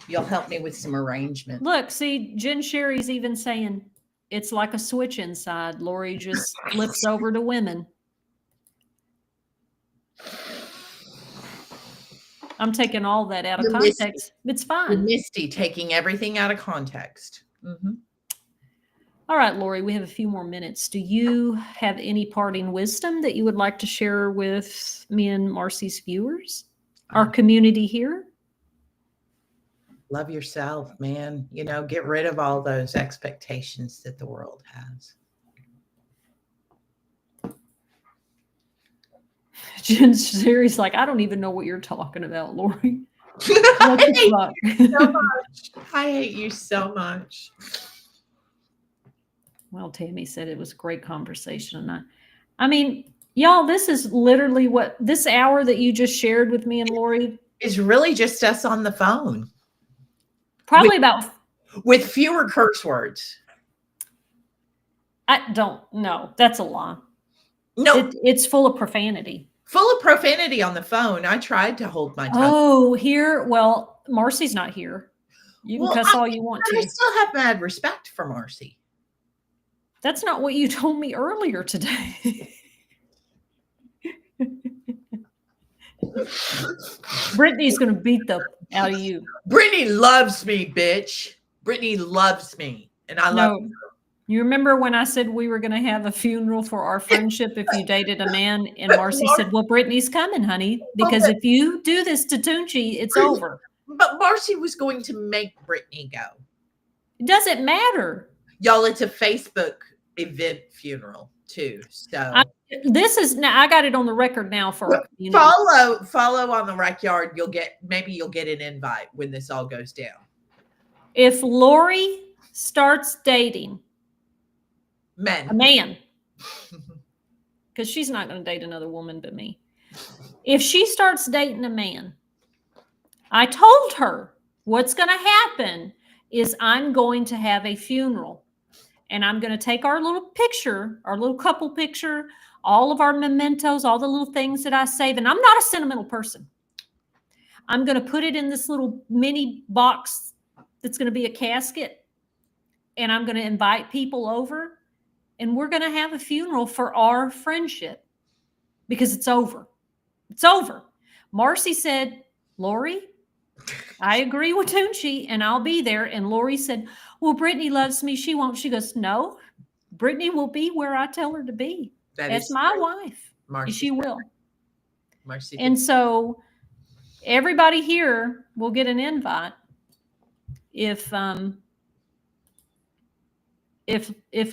you'll help me with some arrangement. Look, see, Jen Sherry's even saying it's like a switch inside. Lori just flips over to women. I'm taking all that out of context. It's fine. Misty taking everything out of context. Mm-hmm. All right, Lori, we have a few more minutes. Do you have any parting wisdom that you would like to share with me and Marci's viewers, our community here? Love yourself, man. You know, get rid of all those expectations that the world has. Jen Sherry's like, I don't even know what you're talking about, Lori. I hate you so much. I hate you so much. Well, Tammy said it was a great conversation. And I mean, y'all, this is literally what this hour that you just shared with me and Lori is really just us on the phone. Probably with fewer curse words. I don't know. That's a lie. No, it's full of profanity. Full of profanity on the phone. I tried to hold my tongue. Oh, here. Well, Marci's not here. You can cuss all you want to. I still have mad respect for Marci. That's not what you told me earlier today. Brittany's going to beat the out of you. Brittany loves me, bitch. Brittany loves me. And I love her. You remember when I said we were going to have a funeral for our friendship if you dated a man? And Marci said, well, Brittany's coming, honey. Because if you do this to Toonche, it's over. But Marci was going to make Brittany go. It doesn't matter. Y'all, it's a Facebook event funeral too. So I got it on the record now for our community. Follow on the Rec-Yard. You'll get an invite when this all goes down. If Lori starts dating a man, because she's not going to date another woman but me. If she starts dating a man, I told her what's going to happen is I'm going to have a funeral. And I'm going to take our little picture, our little couple picture, all of our mementos, all the little things that I save. And I'm not a sentimental person. I'm going to put it in this little mini box that's going to be a casket. And I'm going to invite people over. And we're going to have a funeral for our friendship. Because it's over. It's over. Marci said, Lori, I agree with Toonche, and I'll be there. And Lori said, well, Brittany loves me. She won't. She goes, no, Brittany will be where I tell her to be. That's my wife. Marci, she will. Marci. And so everybody here will get an invite if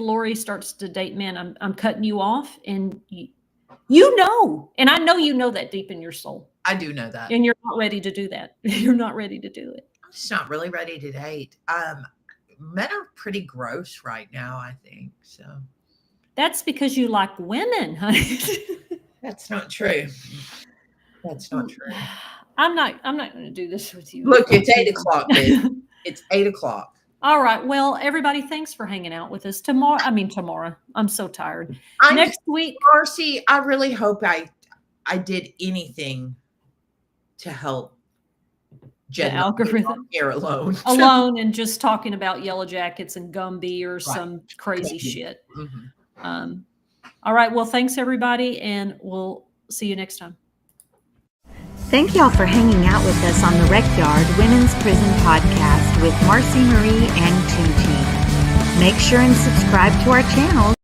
Lori starts to date men. I'm cutting you off, and you know, and I know you know that deep in your soul. I do know that. And you're not ready to do that. You're not ready to do it. I'm just not really ready to date. men are pretty gross right now, I think. So That's because you like women, honey. that's not true. That's not true. I'm not going to do this with you. Look, it's 8:00, bitch. It's 8:00. All right. Well, everybody, thanks for hanging out with us tomorrow. I'm so tired. Next week, Marci, I really hope I did anything to help the algorithm here alone. And just talking about Yellow Jackets and Gumby or some crazy shit. Mm-hmm. All right. Well, thanks everybody, and we'll see you next time. Thank y'all for hanging out with us on the Rec Yard Women's Prison Podcast with Marci, Marie, and Toonche. Make sure and subscribe to our channels